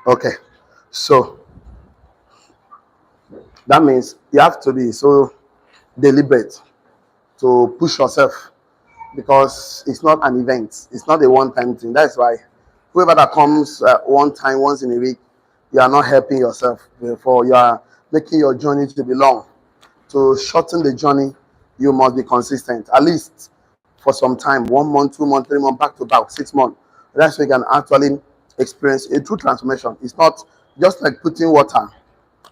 Okay, so that means you have to be so deliberate to push yourself because it's not an event. It's not a one-time thing. That's why whoever that comes one time, once in a week, you are not helping yourself. Therefore, you are making your journey to be long. To shorten the journey, you must be consistent, at least for some time, 1 month, 2 months, 3 months, back to back, 6 months. That's where you can actually experience a true transformation. It's not just like putting water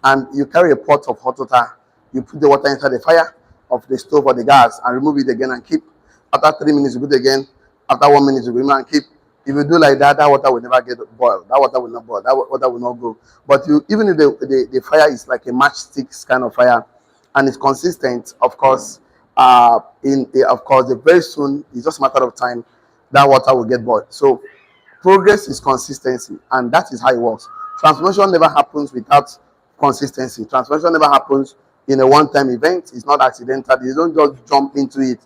and you carry a pot of hot water, you put the water inside the fire of the stove or the gas and remove it again and keep. After 3 minutes, you put it again. After 1 minute, you remove and keep. If you do like that, that water will never get boiled. That water will not boil. That water will not go. But you, even if the fire is like a matchstick kind of fire, and it's consistent, of course, of course, very soon it's just a matter of time that water will get boiled. So progress is consistency, and that is how it works. Transformation never happens without consistency. Transformation never happens in a one-time event. It's not accidental. You don't just jump into it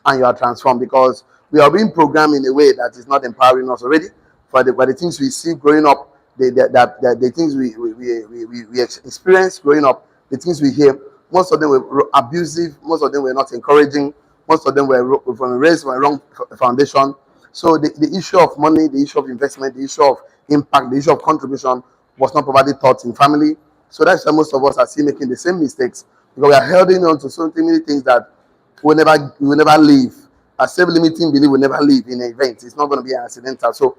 and you are transformed, because we are being programmed in a way that is not empowering us already. For the things we see growing up, the things we experience growing up, the things we hear, most of them were abusive, most of them were not encouraging, most of them were from raised from a wrong foundation. So the issue of money, the issue of investment, the issue of impact, the issue of contribution was not properly taught in family. So that's why most of us are still making the same mistakes, because we are holding on to so many things that will never leave. A self-limiting belief will never leave in an event. It's not going to be accidental. So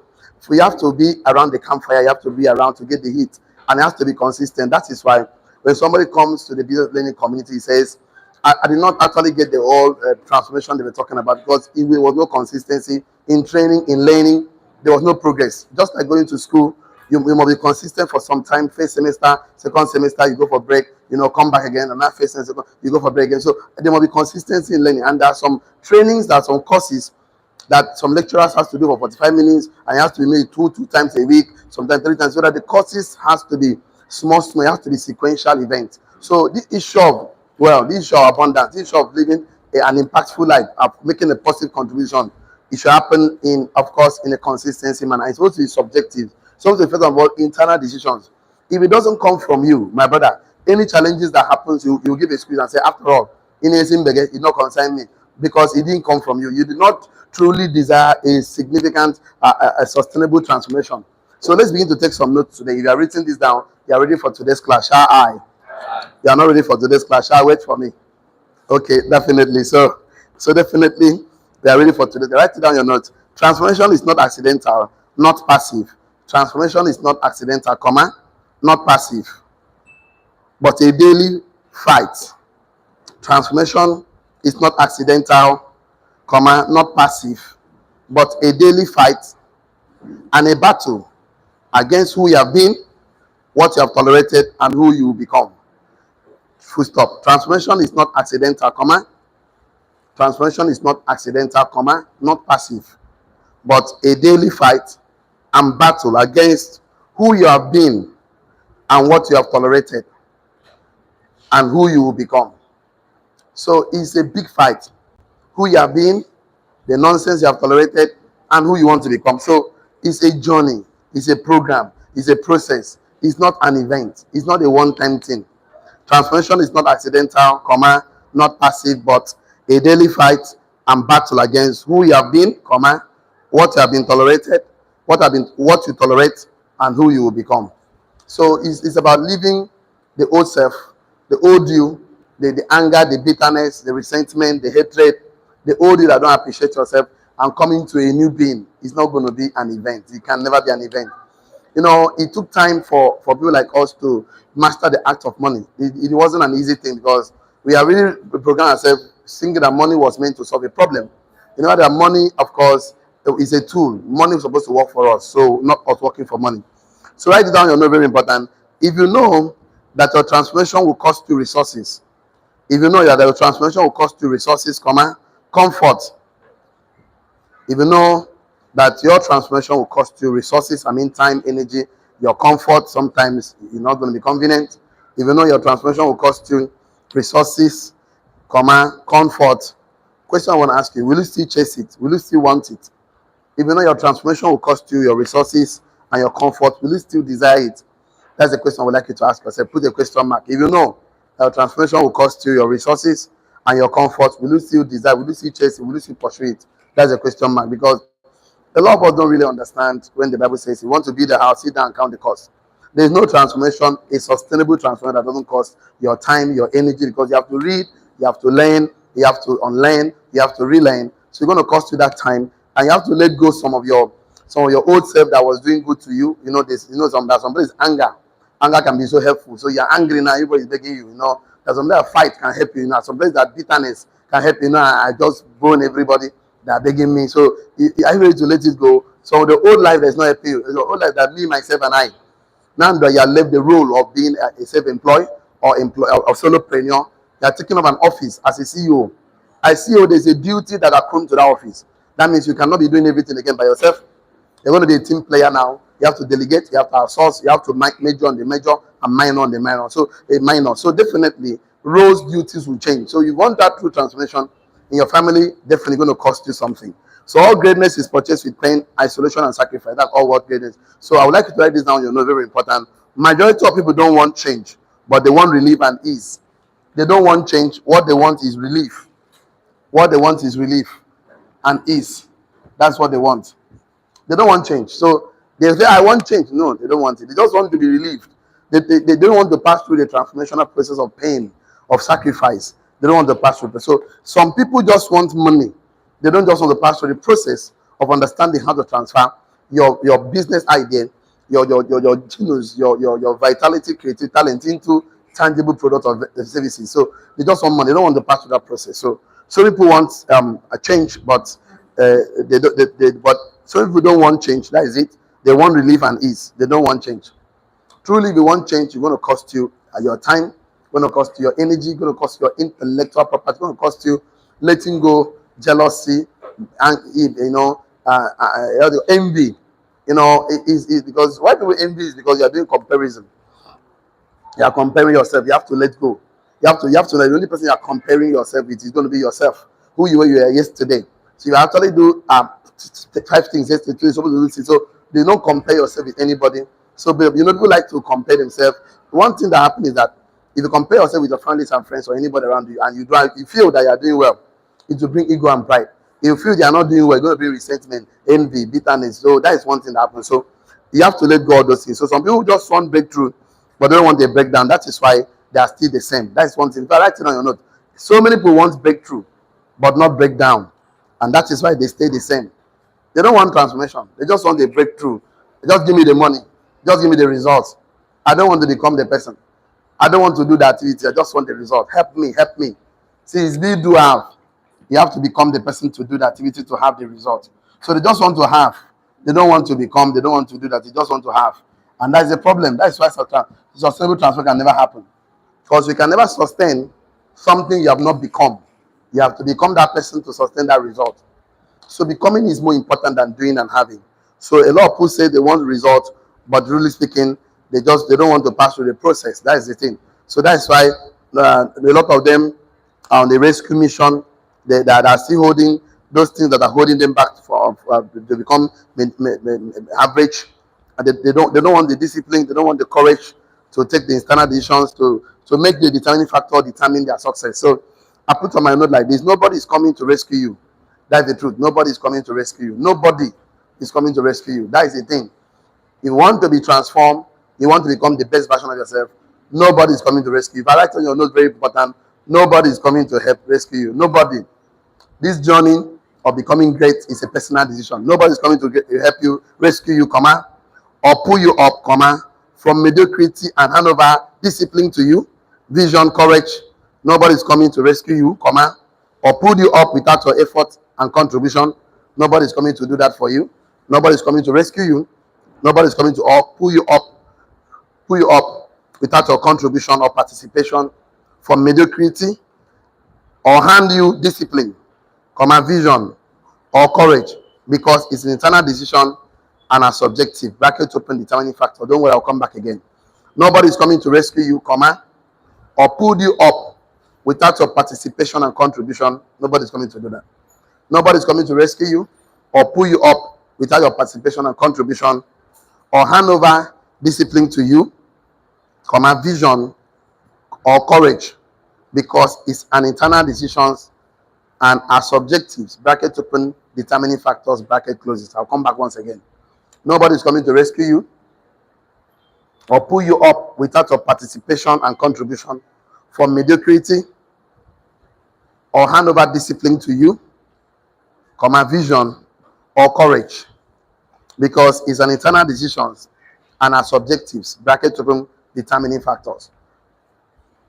you have to be around the campfire. You have to be around to get the heat, and it has to be consistent. That is why when somebody comes to the business learning community, he says, I did not actually get the whole transformation they were talking about, because there was no consistency in training, in learning. There was no progress. Just like going to school, you must be consistent for some time. First semester, second semester, you go for break, come back again, and that first semester, you go for break again. So there must be consistency in learning. And there are some trainings, there are some courses that some lecturers has to do for 45 minutes, and it has to be made two times a week, sometimes 3 times, so that the courses has to be small, it has to be sequential events. So this issue of, this issue of abundance, this issue of living an impactful life, of making a positive contribution, it should happen in, of course, in a consistency manner. It's supposed to be subjective. So it's first of all internal decisions. If it doesn't come from you, my brother, any challenges that happens, you give excuse and say, after all, in it not concern me, because it didn't come from you. You did not truly desire a significant, a sustainable transformation. So let's begin to take some notes today. If you are writing this down, you are ready for today's class. Shall I? You are not ready for today's class. Shall I wait for me? Okay, definitely. So definitely, we are ready for today. Write it down your notes. Transformation is not accidental, not passive. Transformation is not accidental, not passive, but a daily fight. Transformation is not accidental, not passive, but a daily fight and a battle against who you have been, what you have tolerated, and who you will become. Full stop. Transformation is not accidental, Transformation is not accidental, not passive, but a daily fight and battle against who you have been and what you have tolerated and who you will become. So it's a big fight. Who you have been, the nonsense you have tolerated, and who you want to become. So it's a journey, it's a program, it's a process. It's not an event. It's not a one-time thing. Transformation is not accidental, not passive, but a daily fight and battle against who you have been, what you have been tolerated, what you tolerate, and who you will become. So it's about leaving the old self, the old you, the anger, the bitterness, the resentment, the hatred, the old you that don't appreciate yourself, and coming to a new being. It's not going to be an event. It can never be an event. It took time for people like us to master the act of money. It wasn't an easy thing, because we are really programmed ourselves thinking that money was meant to solve a problem. That money, of course, is a tool. Money is supposed to work for us, so not us working for money. So write it down, very important. If you know that your transformation will cost you resources, if you know that your transformation will cost you resources, comfort. If you know that your transformation will cost you resources, time, energy, your comfort, sometimes you're not going to be convenient. If you know your transformation will cost you resources, comfort, question I want to ask you, will you still chase it? Will you still want it? If you know your transformation will cost you your resources and your comfort, will you still desire it? That's the question I would like you to ask yourself. Put a question mark. If you know that transformation will cost you your resources and your comfort, will you still desire? Will you still chase it? Will you still pursue it? That's a question mark, because a lot of us don't really understand when the Bible says you want to build a house, sit down and count the cost. There is no transformation, a sustainable transformation that doesn't cost your time, your energy, because you have to read, you have to learn, you have to unlearn, you have to relearn. So it's going to cost you that time, and you have to let go some of your old self that was doing good to you. You know this. You know some place anger. Anger can be so helpful. So you're angry now, everybody's begging you. You know there's some place fight can help you. You know some place that bitterness can help you. You know I just bone everybody that are begging me. So are you ready to let it go? So the old life that's not helping you. The old life that me, myself, and I. Now that you have left the role of being a self-employed or solopreneur, you are taking up an office as a CEO. As CEO, there's a duty that accrues to that office. That means you cannot be doing everything again by yourself. You're going to be a team player now. You have to delegate, you have to outsource, you have to major on the major and minor on the minor. So a minor. So definitely roles, duties will change. So you want that true transformation in your family, definitely going to cost you something. So all greatness is purchased with pain, isolation, and sacrifice. That's all what greatness. So I would like you to write this down. You know, very important. Majority of people don't want change, but they want relief and ease. They don't want change. What they want is relief. What they want is relief and ease. That's what they want. They don't want change. So they say, I want change. No, they don't want it. They just want to be relieved. They don't want to pass through the transformational process of pain, of sacrifice. They don't want to pass through. So some people just want money. They don't just want to pass through the process of understanding how to transfer your business idea, your genius, your vitality, creative talent into tangible product or services. So they just want money. They don't want to pass through that process. So some people want a change, but but some people don't want change. That is it. They want relief and ease. They don't want change. Truly, if you want change, it's going to cost you your time, going to cost you your energy, going to cost you your intellectual property, going to cost you letting go, jealousy, and envy. You know, is because why people envy is because you are doing comparison. You are comparing yourself. You have to let go. You have to let the only person you are comparing yourself with is going to be yourself, who you were yesterday. So you actually do 5 things yesterday, you're supposed to do 6. So they don't compare yourself with anybody. So people like to compare themselves. One thing that happens is that if you compare yourself with your families and friends or anybody around you, and you feel that you are doing well, it will bring ego and pride. If you feel they are not doing well, it's going to bring resentment, envy, bitterness. So that is one thing that happens. So you have to let go of those things. So some people just want breakthrough, but they don't want a breakdown. That is why they are still the same. That is one thing. If I write it on your note, so many people want breakthrough, but not breakdown, and that is why they stay the same. They don't want transformation. They just want a breakthrough. Just give me the money. Just give me the results. I don't want to become the person. I don't want to do the activity. I just want the result. Help me. Help me. See, it's be do have. You have to become the person to do the activity to have the result. So they just want to have. They don't want to become. They don't want to do that. They just want to have. And that's the problem. That's why sustainable transfer can never happen. Because you can never sustain something you have not become. You have to become that person to sustain that result. So becoming is more important than doing and having. So a lot of people say they want results, but really speaking, they don't want to pass through the process. That is the thing. So that's why a lot of them on the rescue mission, that are still holding those things that are holding them back to become average. And they don't want the discipline. They don't want the courage to take the internal decisions to make the determining factor determine their success. So I put on my note like this: nobody is coming to rescue you. That's the truth. Nobody is coming to rescue you. Nobody is coming to rescue you. That is the thing. If you want to be transformed, you want to become the best version of yourself, nobody is coming to rescue you. If I write on your note, very important, nobody is coming to help rescue you. Nobody. This journey of becoming great is a personal decision. Nobody is coming to help you, rescue you, or pull you up, from mediocrity and hand over discipline to you, vision, courage. Nobody is coming to rescue you, or pull you up without your effort and contribution. Nobody is coming to do that for you. Nobody is coming to rescue you. Nobody is coming to pull you up without your contribution or participation from mediocrity, or hand you discipline, vision, or courage, because it's an internal decision and a subjective bracket open determining factor. Don't worry, I'll come back again. Nobody is coming to rescue you, or pull you up without your participation and contribution. Nobody is coming to do that. Nobody is coming to rescue you or pull you up without your participation and contribution or hand over discipline to you, vision or courage, because it's an internal decisions and are subjectives, bracket open, determining factors, bracket closes. I'll come back once again. Nobody's coming to rescue you or pull you up without your participation and contribution, from mediocrity or hand over discipline to you, vision or courage, because it's an internal decisions and are subjectives, bracket open, determining factors.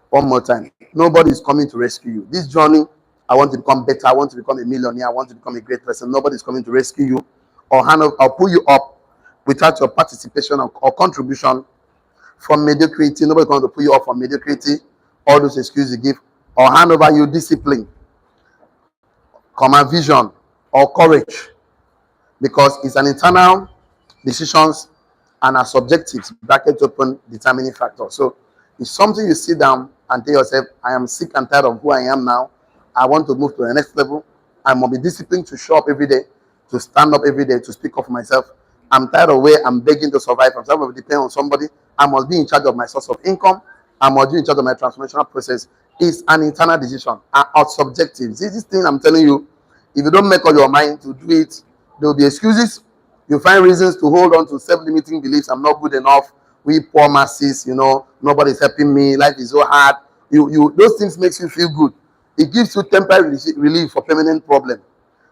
One more time. Nobody is coming to rescue you. This journey, I want to become better. I want to become a millionaire. I want to become a great person. Nobody is coming to rescue you or hand over, or pull you up without your participation or contribution, from mediocrity. Nobody is going to pull you up from mediocrity, all those excuses you give, or hand over you discipline, vision or courage, because it's an internal decisions and are subjectives, bracket open, determining factors. So it's something you sit down and tell yourself, I am sick and tired of who I am now. I want to move to the next level. I must be disciplined to show up every day, to stand up every day, to speak up for myself. I'm tired of where I'm begging to survive. I'm tired of depending on somebody. I must be in charge of my source of income. I must be in charge of my transformational process. It's an internal decision and subjective. See, this thing I'm telling you, if you don't make up your mind to do it, there will be excuses. You find reasons to hold on to self-limiting beliefs. I'm not good enough. We poor masses, nobody's helping me. Life is so hard. Those things makes you feel good. It gives you temporary relief for permanent problem.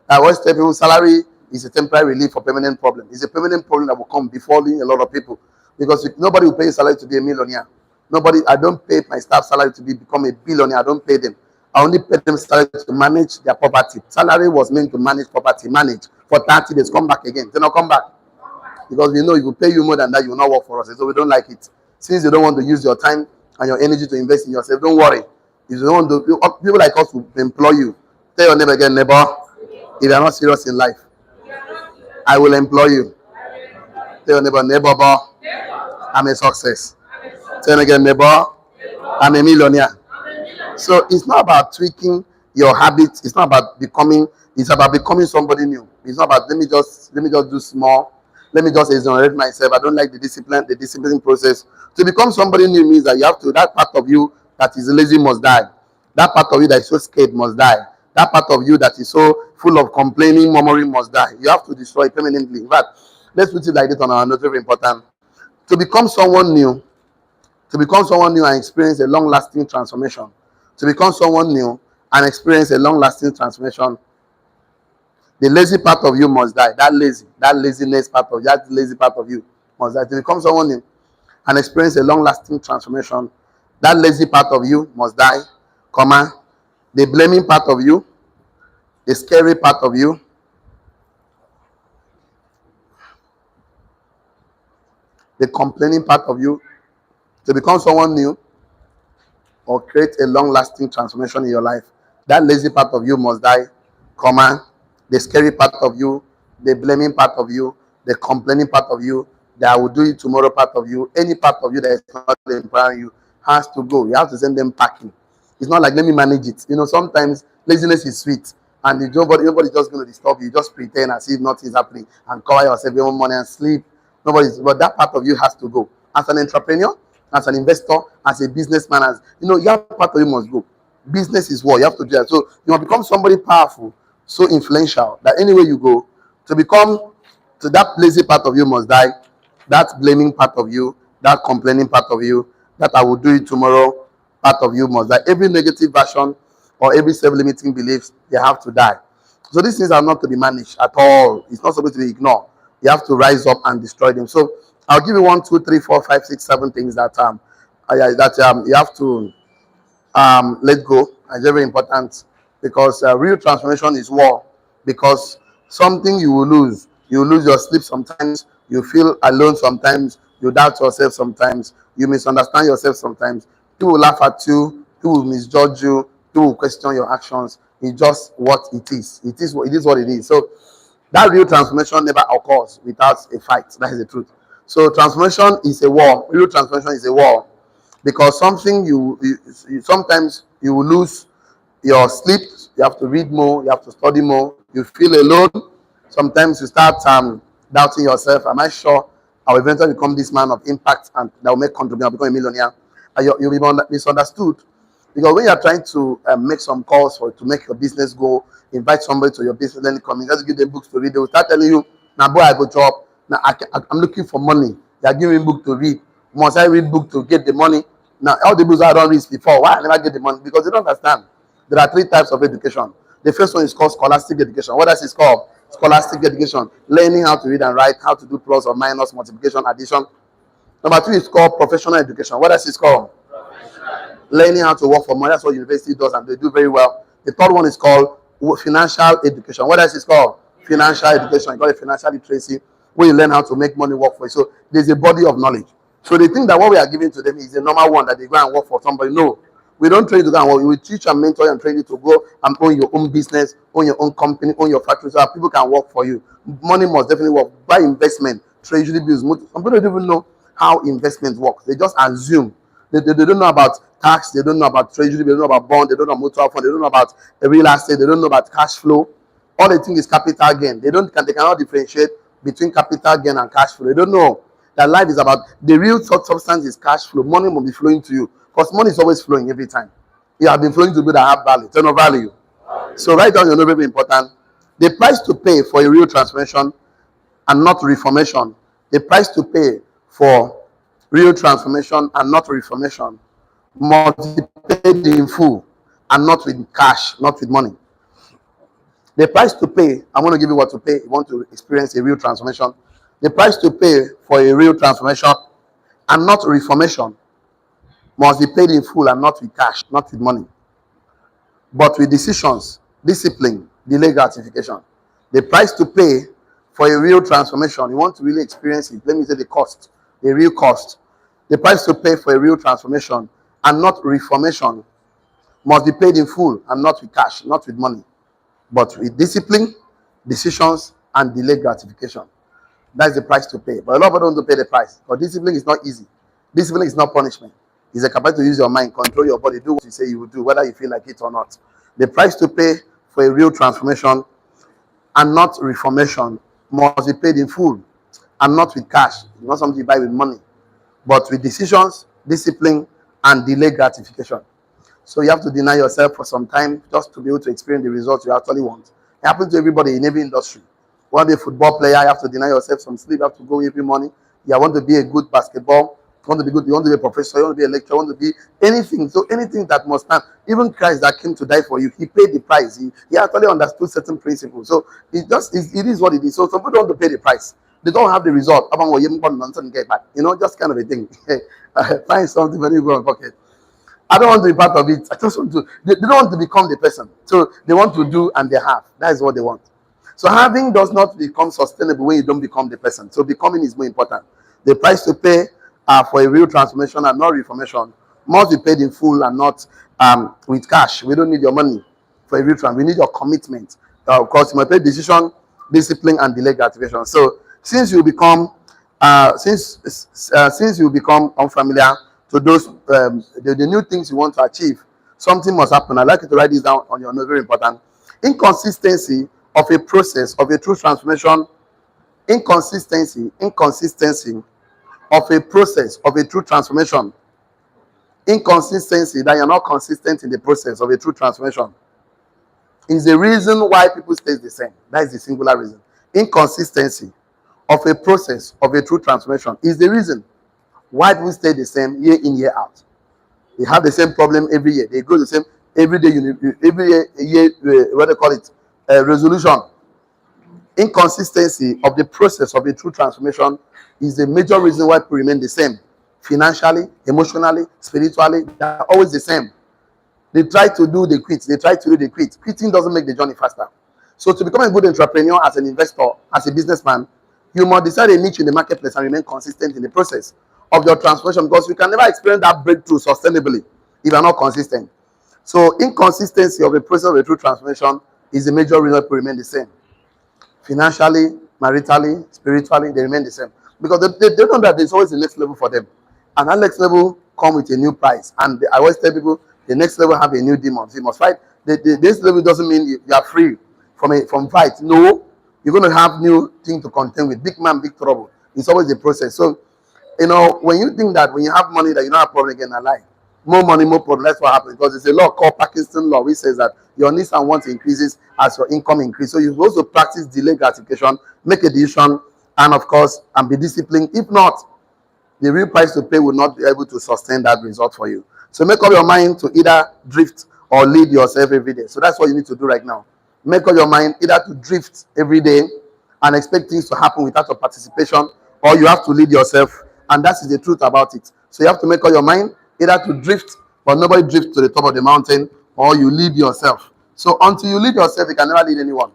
I always tell people, salary is a temporary relief for permanent problem. It's a permanent problem that will come befalling a lot of people, because nobody will pay you salary to be a millionaire. Nobody. I don't pay my staff salary to become a billionaire. I don't pay them. I only pay them salary to manage their property. Salary was meant to manage property. Manage for 30 days. Come back again. Then I'll come back. Because we know if we pay you more than that, you will not work for us. So we don't like it. Since you don't want to use your time and your energy to invest in yourself, don't worry. If you don't want to, people like us will employ you. Tell your neighbor again, neighbor, if you are not serious in life, I will employ you. Tell your neighbor, neighbor, I'm a success. Tell again, neighbor, I'm a millionaire. So it's not about tweaking your habits. It's not about becoming. It's about becoming somebody new. It's not about let me just do small. Let me just exonerate myself. I don't like the discipline process. To become somebody new means that you have to, that part of you that is lazy must die. That part of you that is so scared must die. That part of you that is so full of complaining, murmuring must die. You have to destroy it permanently. In fact, let's put it like this on our note, very important. To become someone new and experience a long-lasting transformation. To become someone new and experience a long-lasting transformation, the lazy part of you must die. That lazy part of you must die. To become someone new and experience a long-lasting transformation, that lazy part of you must die, the blaming part of you, the scary part of you, the complaining part of you. To become someone new or create a long-lasting transformation in your life, that lazy part of you must die, the scary part of you, the blaming part of you, the complaining part of you, that I will do it tomorrow part of you, any part of you that is not empowering you has to go. You have to send them packing. It's not like, let me manage it. Sometimes laziness is sweet, and nobody's just going to disturb you. Just pretend as if nothing is happening and cover yourself every morning and sleep. But that part of you has to go. As an entrepreneur, as an investor, as a businessman, your part of you must go. Business is what you have to do that. So you must become somebody powerful, so influential that anywhere you go, to that lazy part of you must die, that blaming part of you, that complaining part of you, that I will do it tomorrow part of you must die. Every negative version or every self-limiting beliefs, they have to die. So these things are not to be managed at all. It's not supposed to be ignored. You have to rise up and destroy them. So I'll give you 1, 2, 3, 4, 5, 6, 7 things that you have to let go. It's very important, because real transformation is war. Because something you will lose. You lose your sleep sometimes. You feel alone sometimes. You doubt yourself sometimes. You misunderstand yourself sometimes. People will laugh at you. People will misjudge you. People will question your actions. It's just what it is. It is what it is. So that real transformation never occurs without a fight. That is the truth. So transformation is a war. Real transformation is a war, because something you sometimes you will lose your sleep. You have to read more. You have to study more. You feel alone. Sometimes you start doubting yourself. Am I sure I will eventually become this man of impact and that will make contribution, I'll become a millionaire. And you'll be misunderstood. Because when you're trying to make some calls to make your business go, invite somebody to your business, then come in, just give them books to read. They will start telling you, now boy, I go job. Now I'm looking for money. They are giving me book to read. Must I read book to get the money? Now all the books I don't read before, why I never get the money? Because they don't understand. There are 3 types of education. The first one is called scholastic education. What else is called? Scholastic education. Learning how to read and write, how to do plus or minus, multiplication, addition. Number 2 is called professional education. What else is called? Learning how to work for money. That's what university does, and they do very well. The third one is called financial education. What else is called? Financial education. You got a financial literacy where you learn how to make money work for you. So there's a body of knowledge. So they think that what we are giving to them is the normal one that they go and work for somebody. No, we don't train you to go and work. We will teach and mentor you and train you to go and own your own business, own your own company, own your factory, so that people can work for you. Money must definitely work. Buy investment, treasury bills. Some people don't even know how investment works. They just assume. They don't know about tax. They don't know about treasury. They don't know about bond. They don't know mutual fund. They don't know about real estate. They don't know about cash flow. All they think is capital gain. They cannot differentiate between capital gain and cash flow. They don't know that life is about the real substance is cash flow. Money will be flowing to you because money is always flowing every time. You have been flowing to people that have value, turn of value. So write down your know very important. The price to pay for a real transformation and not reformation. The price to pay for real transformation and not reformation must be paid in full and not with cash, not with money. The price to pay, I'm going to give you what to pay. You want to experience a real transformation. The price to pay for a real transformation and not reformation must be paid in full and not with cash, not with money, but with decisions, discipline, delay gratification. The price to pay for a real transformation, you want to really experience it. Let me say the cost, the real cost. The price to pay for a real transformation and not reformation must be paid in full and not with cash, not with money, but with discipline, decisions, and delayed gratification. That's the price to pay. But a lot of people don't pay the price. But discipline is not easy. Discipline is not punishment. It's a capacity to use your mind, control your body, do what you say you will do, whether you feel like it or not. The price to pay for a real transformation and not reformation must be paid in full and not with cash. It's not something you buy with money, but with decisions, discipline, and delayed gratification. So you have to deny yourself for some time just to be able to experience the results you actually want. It happens to everybody in every industry. You want to be a football player, you have to deny yourself some sleep, you have to go every morning. You want to be a good basketball, you want to be good, you want to be a professor, you want to be a lecturer, you want to be anything. So anything that must stand. Even Christ that came to die for you, he paid the price. He actually understood certain principles. So it is what it is. So some people don't want to pay the price. They don't have the result. You know, just kind of a thing. Find something when you go in pocket. I don't want to be part of it. I just want to. They don't want to become the person. So they want to do and they have. That is what they want. So having does not become sustainable when you don't become the person. So becoming is more important. The price to pay for a real transformation and not reformation must be paid in full and not with cash. We don't need your money for a real transformation. We need your commitment. Of course, you must pay decision, discipline, and delay gratification. So since you become since you become unfamiliar to those the new things you want to achieve, something must happen. I'd like you to write this down on your note. Very important. Inconsistency of a process of a true transformation. Inconsistency of a process of a true transformation. Inconsistency that you're not consistent in the process of a true transformation is the reason why people stay the same. That is the singular reason. Inconsistency of a process of a true transformation is the reason why people stay the same year in, year out. They have the same problem every year. They go the same every day. Every year, what they call it, resolution. Inconsistency of the process of a true transformation is the major reason why people remain the same. Financially, emotionally, spiritually, they are always the same. They try to do, they quit. They try to do, they quit. Quitting doesn't make the journey faster. So to become a good entrepreneur, as an investor, as a businessman, you must decide a niche in the marketplace and remain consistent in the process of your transformation, because you can never experience that breakthrough sustainably if you are not consistent. So inconsistency of the process of a true transformation is the major reason people remain the same. Financially, maritally, spiritually, they remain the same. Because they know that there's always the next level for them. And that next level comes with a new price. And I always tell people, the next level have a new demon. So you must fight. This level doesn't mean you are free from fight. No, you're going to have new thing to contend with. Big man, big trouble. It's always a process. So, when you think that when you have money that you don't have problem again, I lie. More money, more problem. That's what happens, because there's a law called Parkinson law, which says that your needs and wants increases as your income increases. So you're supposed to practice delayed gratification, make a decision, and of course, and be disciplined. If not, the real price to pay will not be able to sustain that result for you. So make up your mind to either drift or lead yourself every day. So that's what you need to do right now. Make up your mind either to drift every day and expect things to happen without your participation, or you have to lead yourself, and that is the truth about it. So you have to make up your mind either to drift, but nobody drifts to the top of the mountain, or you lead yourself. So until you lead yourself, you can never lead anyone.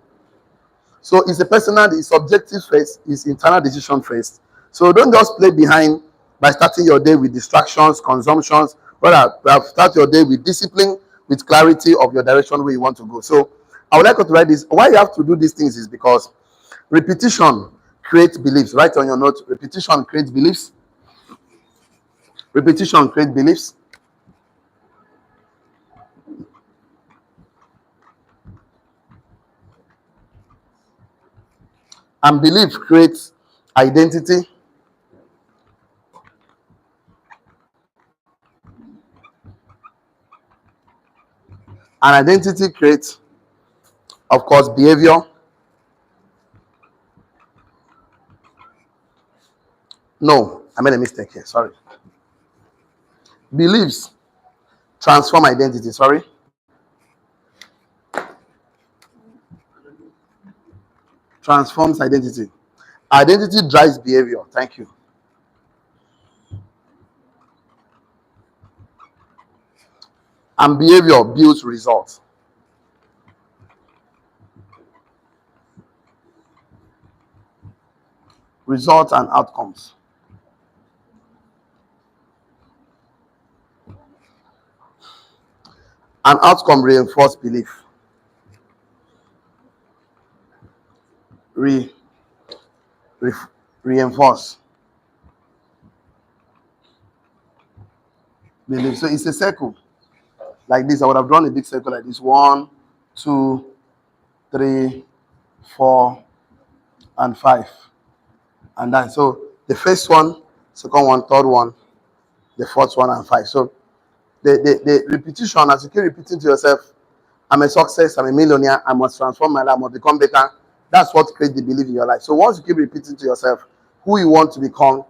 So it's a personal, it's subjective first, it's internal decision first. So don't just play behind by starting your day with distractions, consumptions. Rather, start your day with discipline, with clarity of your direction where you want to go. So I would like you to write this. Why you have to do these things is because repetition creates beliefs. Write on your note, repetition creates beliefs. Repetition creates beliefs. And belief creates identity. And identity creates, of course, behavior. No, I made a mistake here. Sorry. Beliefs transform identity. Sorry. Transforms identity. Identity drives behavior. Thank you. And behavior builds results. Results and outcomes. An outcome reinforces belief. Re, re, reinforce belief. So it's a circle like this. I would have drawn a big circle like this. 1, 2, 3, 4, and 5. And then so the first one, second one, third one, the fourth one, and 5. So the repetition, as you keep repeating to yourself, I'm a success, I'm a millionaire, I must transform my life, I must become better. That's what creates the belief in your life. So once you keep repeating to yourself who you want to become,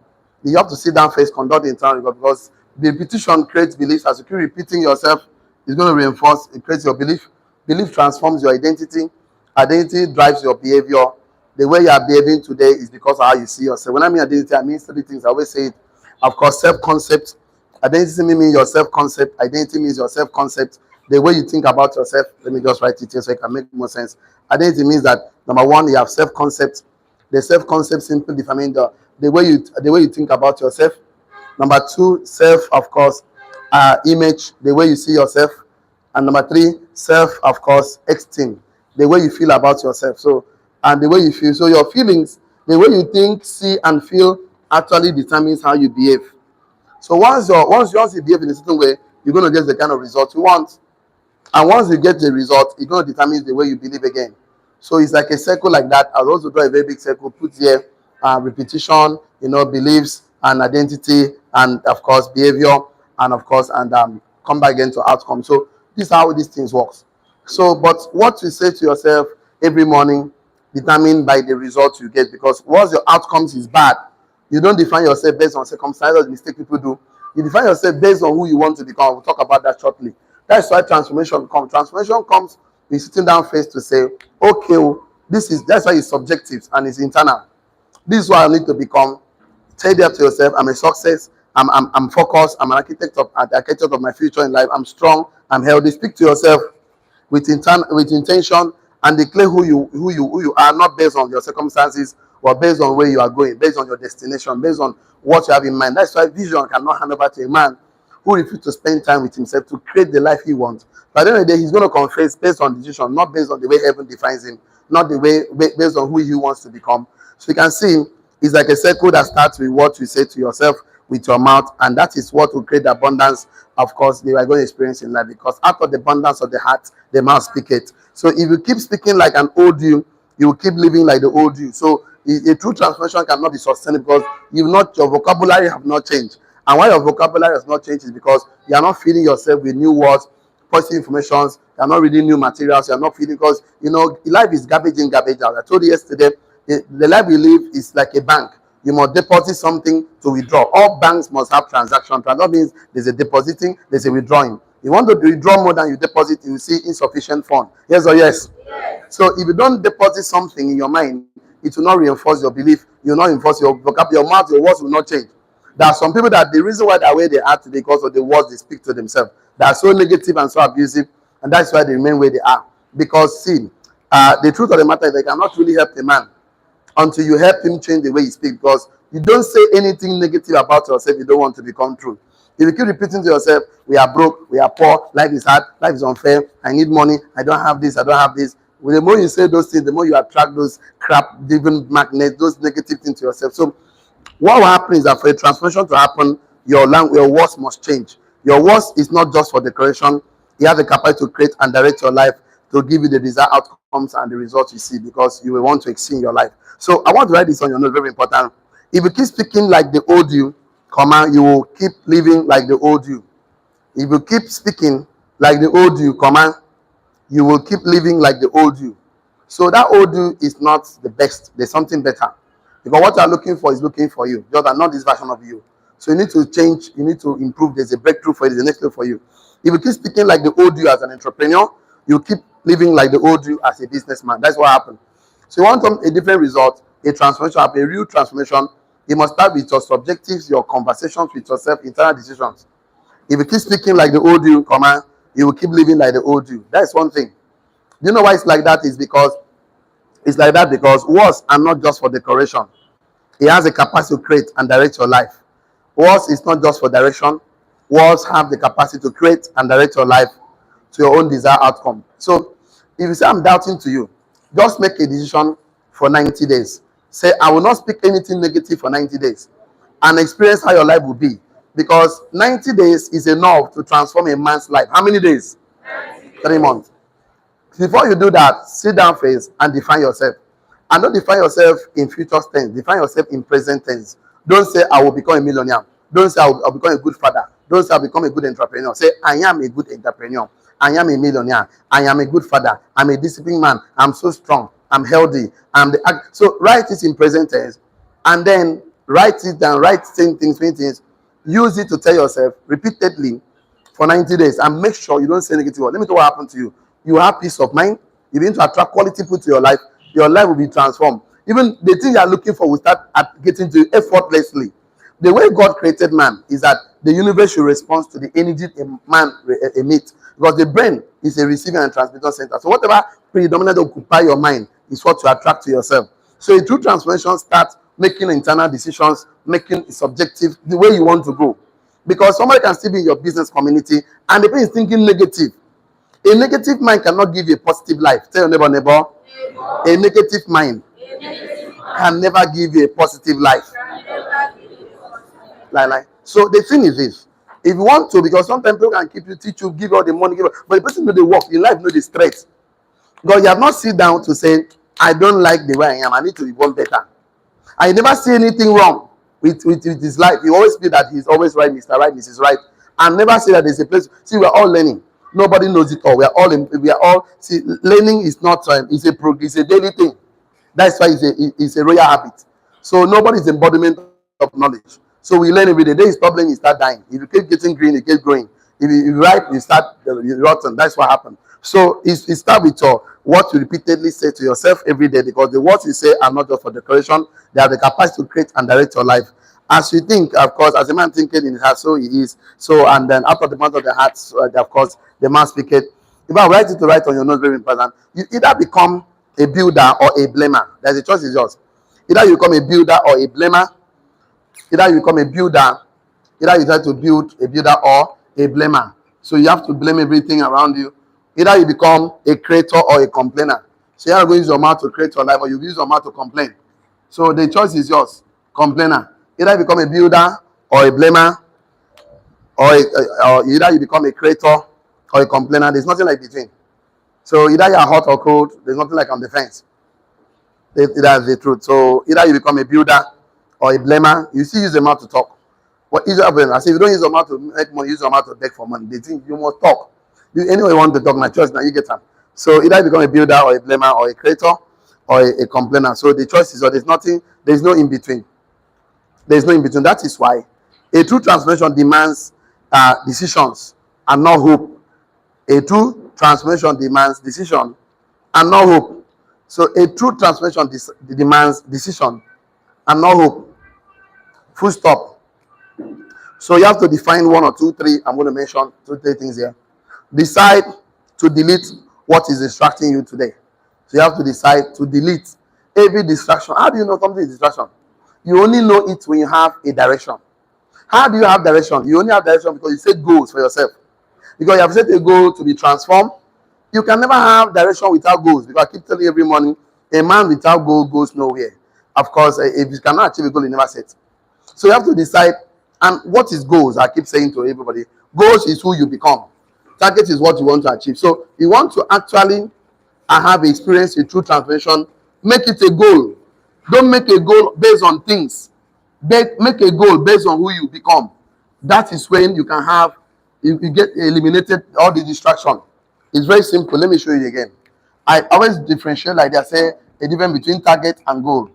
you have to sit down first, conduct the internal record, because the repetition creates beliefs. As you keep repeating yourself, it's going to reinforce, it creates your belief. Belief transforms your identity. Identity drives your behavior. The way you are behaving today is because of how you see yourself. When I mean identity, I mean 3 things. I always say it. Of course, self-concept. Identity means your self-concept. Identity means your self-concept. The way you think about yourself. Let me just write it here so it can make more sense. Identity means that, number 1, you have self-concept. The self-concept simply defining the way you think about yourself. Number 2, self, of course, image, the way you see yourself. And number 3, self, of course, esteem, the way you feel about yourself. So, and the way you feel. So your feelings, the way you think, see, and feel actually determines how you behave. So once you behave in a certain way, you're going to get the kind of result you want. And once you get the result, it's going to determine the way you believe again. So it's like a circle like that. I'll also draw a very big circle, put here repetition, beliefs and identity, and of course behavior, and of course, and come back again to outcome. So this is how these things works. So, but what you say to yourself every morning determined by the results you get, because once your outcomes is bad, you don't define yourself based on circumstances, mistake people do. You define yourself based on who you want to become. We'll talk about that shortly. That's why transformation comes. Transformation comes with sitting down face to say, okay, that's why it's subjective and it's internal. This is what I need to become. Tell that to yourself. I'm a success. I'm focused. I'm an architect of my future in life. I'm strong. I'm healthy. Speak to yourself with intention, and declare who you are, not based on your circumstances or based on where you are going, based on your destination, based on what you have in mind. That's why vision cannot hand over to a man who refuses to spend time with himself to create the life he wants. But at the end of the day, he's going to confess based on decision, not based on the way heaven defines him, not the way based on who he wants to become. So you can see it's like a circle that starts with what you say to yourself with your mouth, and that is what will create the abundance, of course, you are going to experience in life, because out of the abundance of the heart, the mouth speaketh. So if you keep speaking like an old you will keep living like the old you. So A true transformation cannot be sustained because your vocabulary have not changed. And why your vocabulary has not changed is because you are not feeding yourself with new words, positive informations. You are not reading new materials. You are not feeding because life is garbage in, garbage out. I told you yesterday, the life we live is like a bank. You must deposit something to withdraw. All banks must have transaction. That means there's a depositing, there's a withdrawing. You want to withdraw more than you deposit, you see insufficient fund. Yes or yes? So if you don't deposit something in your mind, it will not reinforce your belief. You will not reinforce your vocabulary. Your mouth, your words will not change. There are some people that the reason why they are where they are today because of the words they speak to themselves. They are so negative and so abusive, and that's why they remain where they are. Because see, the truth of the matter is they cannot really help the man until you help him change the way he speaks. Because you don't say anything negative about yourself you don't want to become true. If you keep repeating to yourself, we are broke, we are poor, life is hard, life is unfair, I need money, I don't have this, I don't have this. Well, the more you say those things, the more you attract those crap, driven magnets, those negative things to yourself. So what will happen is that for a transformation to happen, your words must change. Your words is not just for decoration. You have the capacity to create and direct your life to give you the desired outcomes and the results you see because you will want to exceed in your life. So I want to write this on your note, very important. If you keep speaking like the old you, you will keep living like the old you. If you keep speaking like the old you, you will keep living like the old you. So that old you is not the best. There's something better. Because what you are looking for is looking for you. Just not this version of you. So you need to change. You need to improve. There's a breakthrough for you. There's a next level for you. If you keep speaking like the old you as an entrepreneur, you keep living like the old you as a businessman. That's what happened. So you want a different result, a transformation, a real transformation. You must start with your subjectives, your conversations with yourself, internal decisions. If you keep speaking like the old you, you will keep living like the old you. That's one thing. You know why it's like that? It's like that because words are not just for decoration. It has the capacity to create and direct your life. Words is not just for direction. Words have the capacity to create and direct your life to your own desired outcome. So if you say I'm doubting to you, just make a decision for 90 days. Say I will not speak anything negative for 90 days and experience how your life will be. Because 90 days is enough to transform a man's life. How many days? 3 months. Before you do that, sit down first and define yourself. And don't define yourself in future tense. Define yourself in present tense. Don't say, I will become a millionaire. Don't say, I'll become a good father. Don't say, I'll become a good entrepreneur. Say, I am a good entrepreneur. I am a millionaire. I am a good father. I'm a disciplined man. I'm so strong. I'm healthy. So write it in present tense. And then write it down. Write same things, many things. Use it to tell yourself repeatedly for 90 days. And make sure you don't say negative words. Let me tell you what happened to you. You have peace of mind. You begin to attract quality people to your life. Your life will be transformed. Even the thing you are looking for will start getting to you effortlessly. The way God created man is that the universe should respond to the energy a man emits. Because the brain is a receiving and transmitter center. So whatever predominantly occupy your mind is what you attract to yourself. So a true transformation starts making internal decisions, making subjective the way you want to go. Because somebody can still be in your business community and the person is thinking negative. A negative mind cannot give you a positive life. Tell your neighbor. A negative mind can never give you a positive life. So the thing is this. If you want to, because sometimes people can keep you, teach you, give you all the money, but the person know the work, in life know the stress. Because you have not sit down to say, I don't like the way I am, I need to become better. I never see anything wrong with his life. You always feel that he's always right, Mr. Right, Mrs. Right, and never say that there's a place. See, we're all learning. Nobody knows it all. See, learning is not it's a daily thing. That's why it's a royal habit. So nobody is embodiment of knowledge. So we learn every day. Day you stop learning, you start dying. If you keep getting green, you get growing. If you ripe, you start rotten. That's what happened. So it start with what you repeatedly say to yourself every day, because the words you say are not just for decoration. They have the capacity to create and direct your life. As you think, of course, as a man thinking in his heart, so he is. So, and then out of the mouth of the heart, of course, the man speaketh. If I write it to write on your note, very important. You either become a builder or a blamer. There's a choice is yours. Either you become a builder or a blamer. Either you become a builder. Either you try to build a builder or a blamer. So you have to blame everything around you. Either you become a creator or a complainer. So you are going to use your mouth to create your life, or you use your mouth to complain. So the choice is yours. Complainer. Either you become a builder or a blamer, or either you become a creator or a complainer. There's nothing like between. So either you are hot or cold. There's nothing like on the fence. That's the truth. So either you become a builder or a blamer. You still use your mouth to talk. What is your brain? I say if you don't use your mouth to make money, use your mouth to beg for money. They think you must talk. Anyway, you want to talk, my choice now. You get them. So either you become a builder or a blamer or a creator or a complainer. So the choice is, or there's nothing. There's no in between. There's no in between. That is why a true transformation demands decisions and not hope. A true transformation demands decision and not hope. So a true transformation demands decision and not hope. Full stop. So you have to define one or two, three. I'm going to mention two, three things here. Decide to delete what is distracting you today. So you have to decide to delete every distraction. How do you know something is distraction? You only know it when you have a direction. How do you have direction? You only have direction because you set goals for yourself. Because you have set a goal to be transformed. You can never have direction without goals. Because I keep telling you every morning, a man without goal goes nowhere. Of course, if you cannot achieve a goal, you never set. So you have to decide. And what is goals? I keep saying to everybody, goals is who you become. Target is what you want to achieve. So you want to actually have experience a true transformation, make it a goal. Don't make a goal based on things. Make a goal based on who you become. That is when you can have, you get eliminated all the distraction. It's very simple. Let me show you again. I always differentiate, like I say, a difference between target and goal.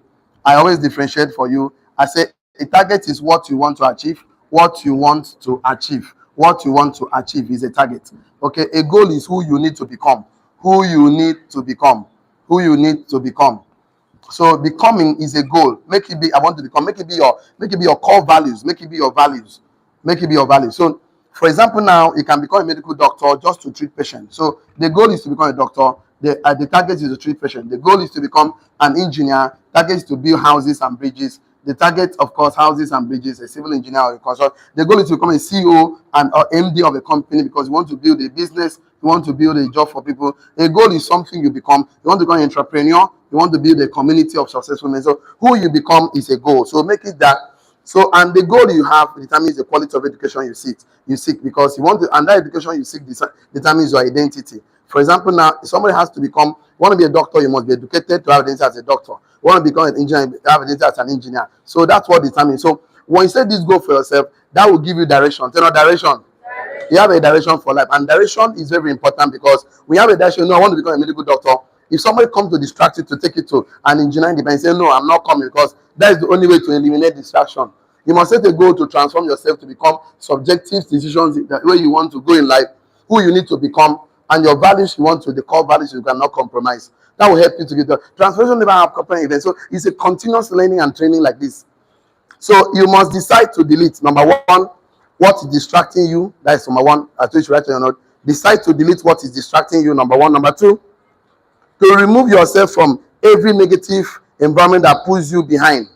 I always differentiate for you. I say a target is what you want to achieve. What you want to achieve. What you want to achieve is a target. Okay, a goal is who you need to become. Who you need to become. Who you need to become. So becoming is a goal. Make it be, I want to become. Make it be your core values. Make it be your values. Make it be your values. So, for example, now you can become a medical doctor just to treat patients. So the goal is to become a doctor. The target is to treat patients. The goal is to become an engineer. Target is to build houses and bridges. The target, of course, houses and bridges, a civil engineer or a consultant. The goal is to become a CEO and or MD of a company because you want to build a business, you want to build a job for people. A goal is something you become. You want to become an entrepreneur, you want to build a community of successful men. So who you become is a goal. So make it that. So, and the goal you have determines the quality of education you seek because you want to, and that education you seek determines your identity. For example, now, if somebody has to become, you want to be a doctor, you must be educated to have identity as a doctor. You want to become an engineer, have identity as an engineer. So that's what determines. So when you set this goal for yourself, that will give you direction. Tell me direction. You have a direction for life. And direction is very important because when you have a direction, I want to become a medical doctor. If somebody comes to distract you to take you to an engineering department, say, no, I'm not coming because that is the only way to eliminate distraction. You must set a goal to transform yourself to become subjective decisions the way you want to go in life, who you need to become, and your values you want to, the core values you cannot compromise. That will help you to get the transformation. Never have corporate events. So it's a continuous learning and training like this. So you must decide to delete. Number one, what is distracting you. That is number one. I told you right or not. Decide to delete what is distracting you. Number one. Number two, to remove yourself from every negative environment that pulls you behind,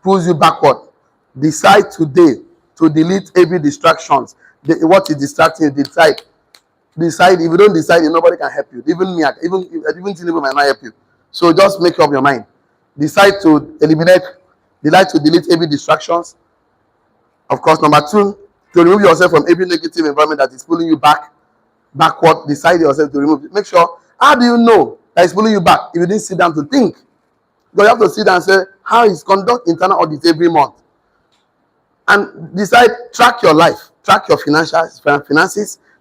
pulls you backward. Decide today to delete every distractions. What is distracting you? Decide. If you don't decide, nobody can help you. Even me, even Tinubu might not help you. So just make up your mind. Decide to eliminate. Decide to delete every distractions. Of course, number two, to remove yourself from every negative environment that is pulling you backward. Decide yourself to remove it. Make sure. How do you know that it's pulling you back if you didn't sit down to think? Because you have to sit down and say, how is conduct internal audit every month? And decide, track your life, track your finances,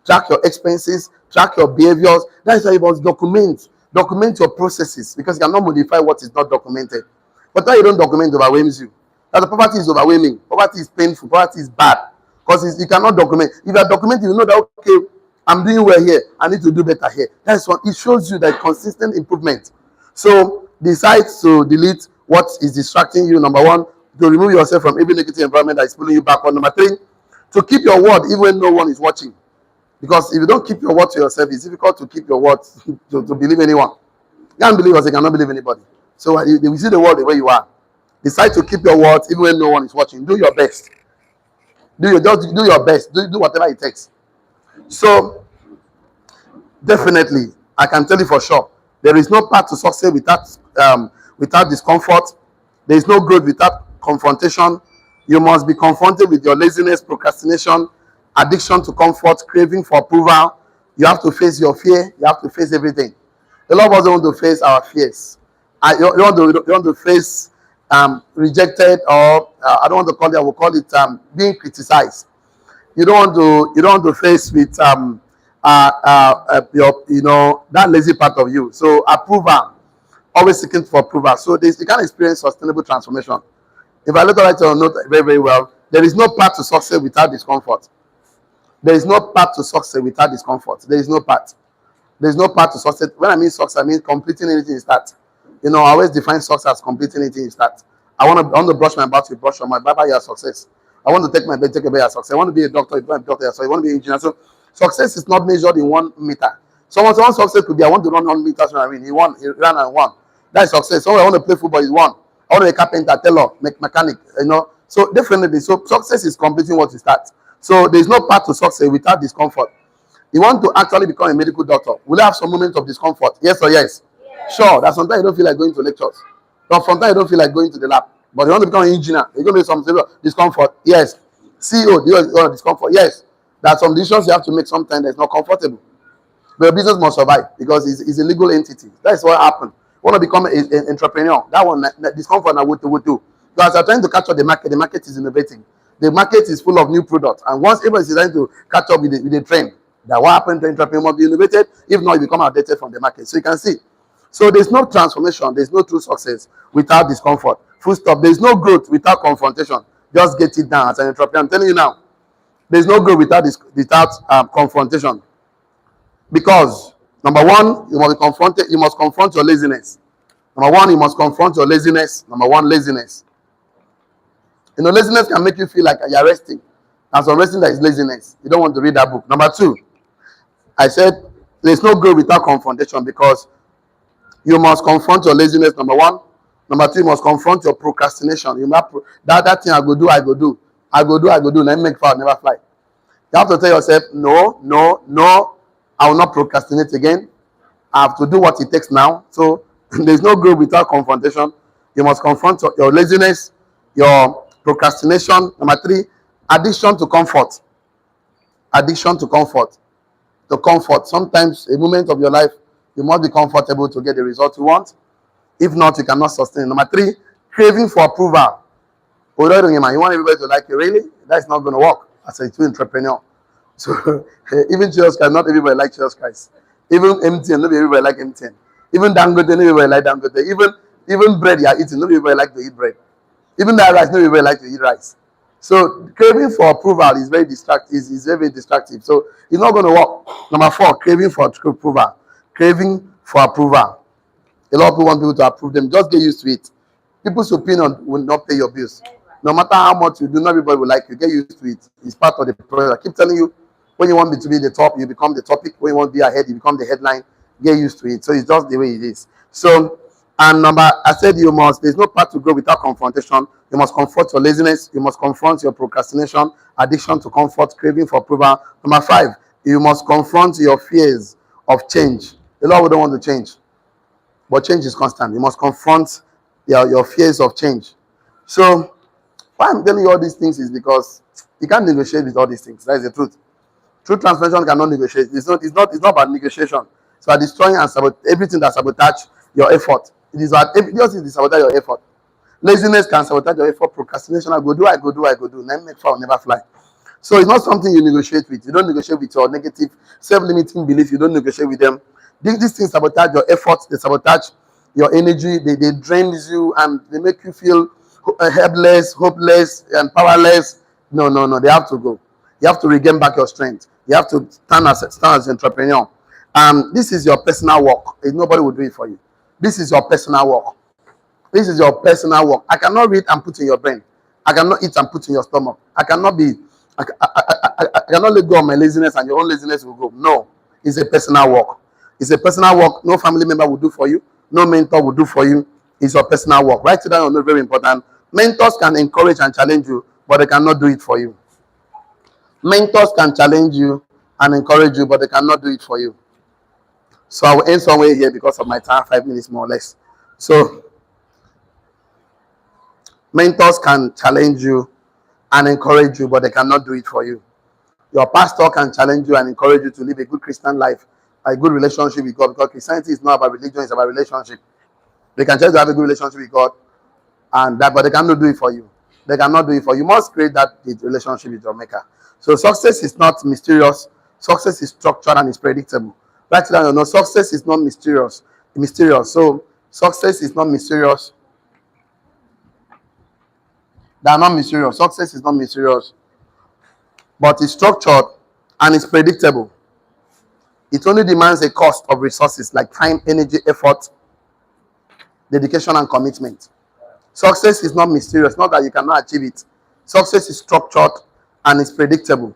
track your expenses, track your behaviors. That is why you must document your processes because you cannot modify what is not documented. But why you don't document overwhelms you. That the poverty is overwhelming. Poverty is painful. Poverty is bad because you cannot document. If you are documenting, you know that, okay, I'm doing well here. I need to do better here. That's what it shows you, that consistent improvement. So decide to delete what is distracting you. Number one, to remove yourself from every negative environment that is pulling you backward. Number three, to keep your word even when no one is watching. Because if you don't keep your word to yourself, it's difficult to keep your word to believe anyone. You can't believe us, you cannot believe anybody. So we see the world the way you are. Decide to keep your word even when no one is watching. Do your best. Do your best. Do whatever it takes. So definitely, I can tell you for sure, there is no path to success without discomfort. There is no growth without confrontation. You must be confronted with your laziness, procrastination, addiction to comfort, craving for approval. You have to face your fear. You have to face everything. A lot of us don't want to face our fears. You want to face rejected, or I don't want to call it. I will call it being criticized. You don't want to face with your that lazy part of you. So approval, always seeking for approval. So you can experience sustainable transformation. If I later write your note very, very well, there is no path to success without discomfort. There is no path to success without discomfort. There is no path. There is no path to success. When I mean success, I mean completing anything you start. I always define success as completing anything you start. I want to brush my back, you brush on my back, you are success. I want to take my bed, take a bed, success. I want to be a doctor, you become a doctor, so I want to be an engineer. So success is not measured in 1 meter. Someone's success could be, I want to run 100 meters when I win. He ran and won. That is success. Someone I want to play football, he won. I want to be a carpenter, tailor, mechanic, So definitely, so success is completing what you start. So there is no path to success without discomfort. You want to actually become a medical doctor, will you have some moments of discomfort? Yes or yes? Yes. Sure, that sometimes you don't feel like going to lectures. But sometimes you don't feel like going to the lab. But you want to become an engineer, you're going to make some discomfort. Yes. CEO, you want discomfort. Yes. There are some decisions you have to make sometimes that's not comfortable. But your business must survive because it's a legal entity. That's what happened. You want to become an entrepreneur. That one, that discomfort, now what to do. Because you're trying to catch up the market is innovating. The market is full of new products. And once everyone is trying to catch up with the trend, that what happened to entrepreneur must be innovated. If not, you become outdated from the market. So you can see. So there's no transformation, there's no true success without discomfort. Full stop. There's no growth without confrontation. Just get it down as an entrepreneur. I'm telling you now, there's no growth without confrontation. Because number one, you must be confronted. You must confront your laziness. Number one, you must confront your laziness. Number one, laziness. Laziness can make you feel like you're resting. And some resting that is laziness. You don't want to read that book. Number two, I said there's no growth without confrontation because you must confront your laziness, number one. Number two, you must confront your procrastination. You must that thing I go do. Then make fire, never fly. You have to tell yourself, no, I will not procrastinate again. I have to do what it takes now. So there's no growth without confrontation. You must confront your laziness, your procrastination. Number three, addiction to comfort. Addiction to comfort. To comfort. Sometimes a moment of your life, you must be comfortable to get the result you want. If not, you cannot sustain. Number three, craving for approval. You want everybody to like you. Really? That's not going to work as a true entrepreneur. So even Jesus Christ, not everybody likes Jesus Christ. Even MTN, not everybody like MTN. Even Dangote, not everybody like Dangote. Even bread you are eating, not everybody like to eat bread. Even that rice, not everybody like to eat rice. So craving for approval is very distractive. Is very, very distractive. So it's not going to work. Number four, craving for approval. Craving for approval. A lot of people want people to approve them. Just get used to it. People's opinion will not pay your bills. No matter how much you do, not everybody will like you. Get used to it. It's part of the process. I keep telling you, when you want me to be the top, you become the topic. When you want to be ahead, you become the headline. Get used to it. So it's just the way it is. So, and I said there's no path to grow without confrontation. You must confront your laziness. You must confront your procrastination, addiction to comfort, craving for approval. Number five, you must confront your fears of change. A lot of people don't want to change. But change is constant. You must confront your fears of change. So, why I'm telling you all these things is because you can't negotiate with all these things. That is the truth. True transformation cannot negotiate. It's not about negotiation. It's about destroying and everything that sabotage your effort. It is about everything that sabotage your effort. Laziness can sabotage your effort. Procrastination, I go do. Then make fire, never fly. So it's not something you negotiate with. You don't negotiate with your negative, self-limiting beliefs. You don't negotiate with them. These things sabotage your efforts. They sabotage your energy. They drain you and they make you feel helpless, hopeless, and powerless. No. They have to go. You have to regain back your strength. You have to stand as an entrepreneur. This is your personal work. Nobody will do it for you. This is your personal work. This is your personal work. I cannot read and put in your brain. I cannot eat and put in your stomach. I cannot let go of my laziness and your own laziness will go. No, it's a personal work. It's a personal work. No family member will do for you. No mentor will do for you. It's your personal work. Write it down. Very important. Mentors can encourage and challenge you, but they cannot do it for you. Mentors can challenge you and encourage you, but they cannot do it for you. So I will end somewhere here because of my time, 5 minutes more or less. So mentors can challenge you and encourage you, but they cannot do it for you. Your pastor can challenge you and encourage you to live a good Christian life, a good relationship with God, because Christianity is not about religion, it's about relationship. They can try to have a good relationship with God, and that, but they cannot do it for you. They cannot do it for you. You must create that relationship with your maker. So success is not mysterious. Success is structured and is predictable. Write it down. No, success is not mysterious. Mysterious. So success is not mysterious. They are not mysterious. Success is not mysterious, but it's structured and it's predictable. It only demands a cost of resources like time, energy, effort, dedication, and commitment. Success is not mysterious, not that you cannot achieve it. Success is structured and it's predictable.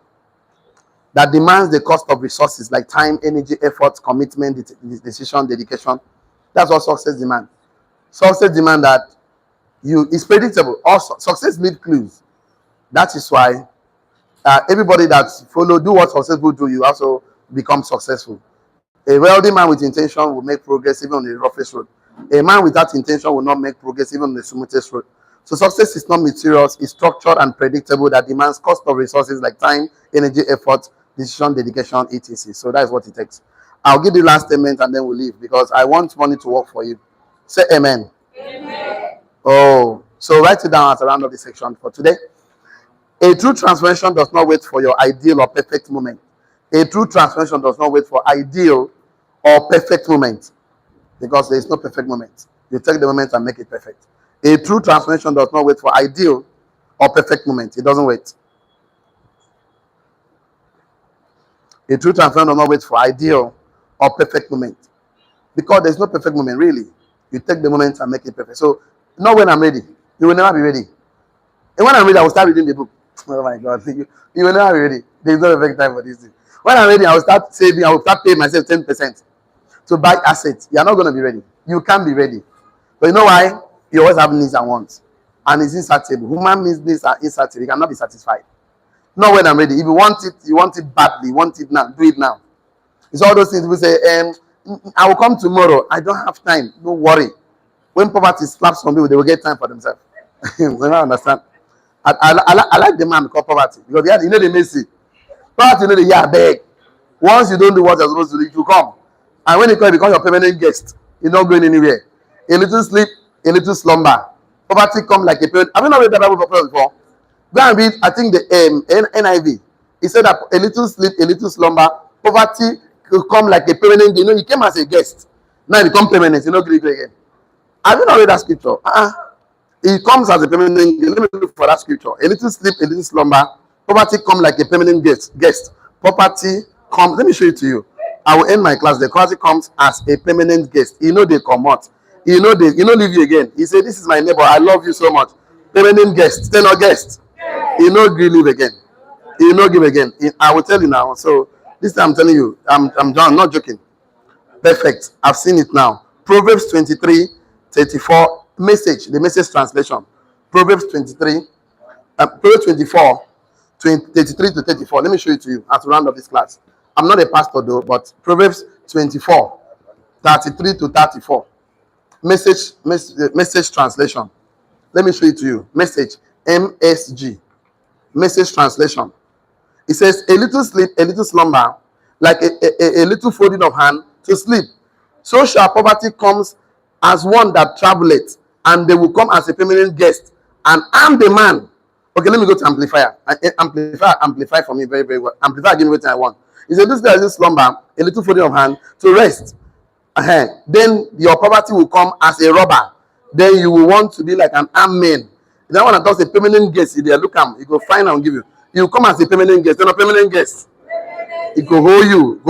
That demands the cost of resources like time, energy, effort, commitment, decision, dedication. That's what success demands. Success demands that it's predictable. Also, success leaves clues. That is why everybody that do what successful do, you also become successful. A wealthy man with intention will make progress even on the roughest road. A man without intention will not make progress even on the smoothest road. So success is not mysterious, it's structured and predictable that demands cost of resources like time, energy, effort, decision, dedication, etc. So that is what it takes. I'll give the last statement and then we'll leave because I want money to work for you. Say amen. Amen. Oh, so write it down as a round of the section for today. A true transformation does not wait for your ideal or perfect moment. A true transformation does not wait for ideal or perfect moment, because there is no perfect moment. You take the moment and make it perfect. A true transformation does not wait for ideal or perfect moment. It doesn't wait. A true transformation does not wait for ideal or perfect moment, because there is no perfect moment, really. You take the moment and make it perfect. So, not when I'm ready. You will never be ready. And when I'm ready, I will start reading the book. Oh my God. You will never be ready. There is no perfect time for this thing. When I'm ready, I will start saving. I will start paying myself 10% to buy assets. You are not going to be ready. You can't be ready. But you know why? You always have needs and wants. And it's insatiable. Human needs are insatiable. You cannot be satisfied. Not when I'm ready. If you want it badly, you want it now, do it now. It's all those things people say, I will come tomorrow. I don't have time. Don't worry. When poverty slaps some people, they will get time for themselves. You don't understand? I like the man called poverty, because you know the mercy. Poverty, you know the beg. Once you don't do what you're supposed to do, it will come. And when you come, it becomes your permanent guest. You're not going anywhere. A little sleep, a little slumber. Poverty come like a permanent. Have you not read the Bible before? Go and read, I think the NIV. He said that a little sleep, a little slumber, poverty will come like a permanent. You know, he came as a guest. Now he become permanent. You know, again. Have you not read that scripture? It comes as a permanent guest. Let me look for that scripture. A little sleep, a little slumber. Poverty come like a permanent guest. Poverty comes. Let me show it to you. I will end my class. The poverty comes as a permanent guest. You know they come out. You know leave you again. He said, "This is my neighbor. I love you so much." Permanent guest. Tell no guest. You know leave again. You know give again. I will tell you now. So this time I'm telling you, I'm done. I'm not joking. Perfect. I've seen it now. Proverbs 23:34. Message. The message translation. Proverbs 23. Proverbs 24. 33 to 34. Let me show it to you at the round of this class. I'm not a pastor though, but Proverbs 24, 33 to 34. Message translation. Let me show it to you. Message, MSG. Message translation. It says, a little sleep, a little slumber, like a little folding of hand to sleep. So shall poverty comes as one that traveleth, and they will come as a permanent guest. And I'm the man. Okay, let me go to amplifier. Amplify for me very, very well. Amplify, give me what I want. It's a little slumber, a little folding of hand to rest. Then your poverty will come as a robber. Then you will want to be like an armed man. That one that does a permanent guest, if they look at him, he go find and give you. He will come as a permanent guest. Then a permanent guest. He go hold you.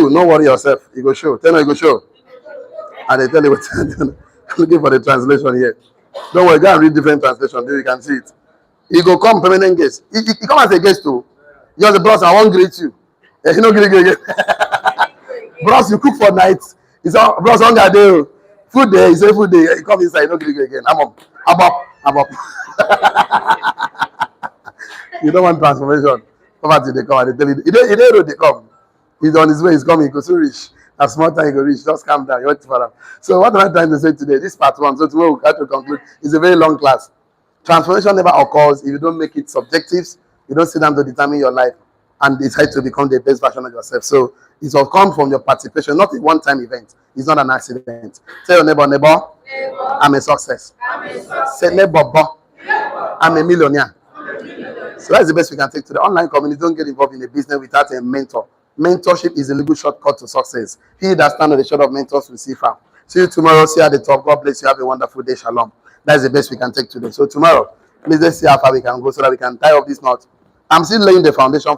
No worry yourself. He go show. Tell me he go show. And they tell you what. I'm looking for the translation here. Don't worry, go and read different translations. Then you can see it. He go come permanent guest. He come as a guest too. You're the boss. I won't greet you. He no greet you again. Bros, you cook for night. He said, bros, hunger day. Food there. He say food there. He come inside. No greet you again. I'm up. You don't want transformation. Poverty they come and they tell you. He don't they come. He's on his way. He's coming. He goes so rich. A small time he go reach. Just calm down. You want to follow. So what am I trying to say today? This part one. So tomorrow we have to conclude. It's a very long class. Transformation never occurs if you don't make it subjective. You don't sit down to determine your life and decide to become the best version of yourself. So it will come from your participation, not a one-time event. It's not an accident. Tell your neighbor, neighbor, I'm a success. Say neighbor, I'm a millionaire. So that's the best we can take to the online community. Don't get involved in a business without a mentor. Mentorship is a legal shortcut to success. He that stands on the shore of mentors will see far. See you tomorrow. See you at the top. God bless you. Have a wonderful day. Shalom. That's the best we can take today. So tomorrow, let's see how far we can go so that we can tie up this knot. I'm still laying the foundation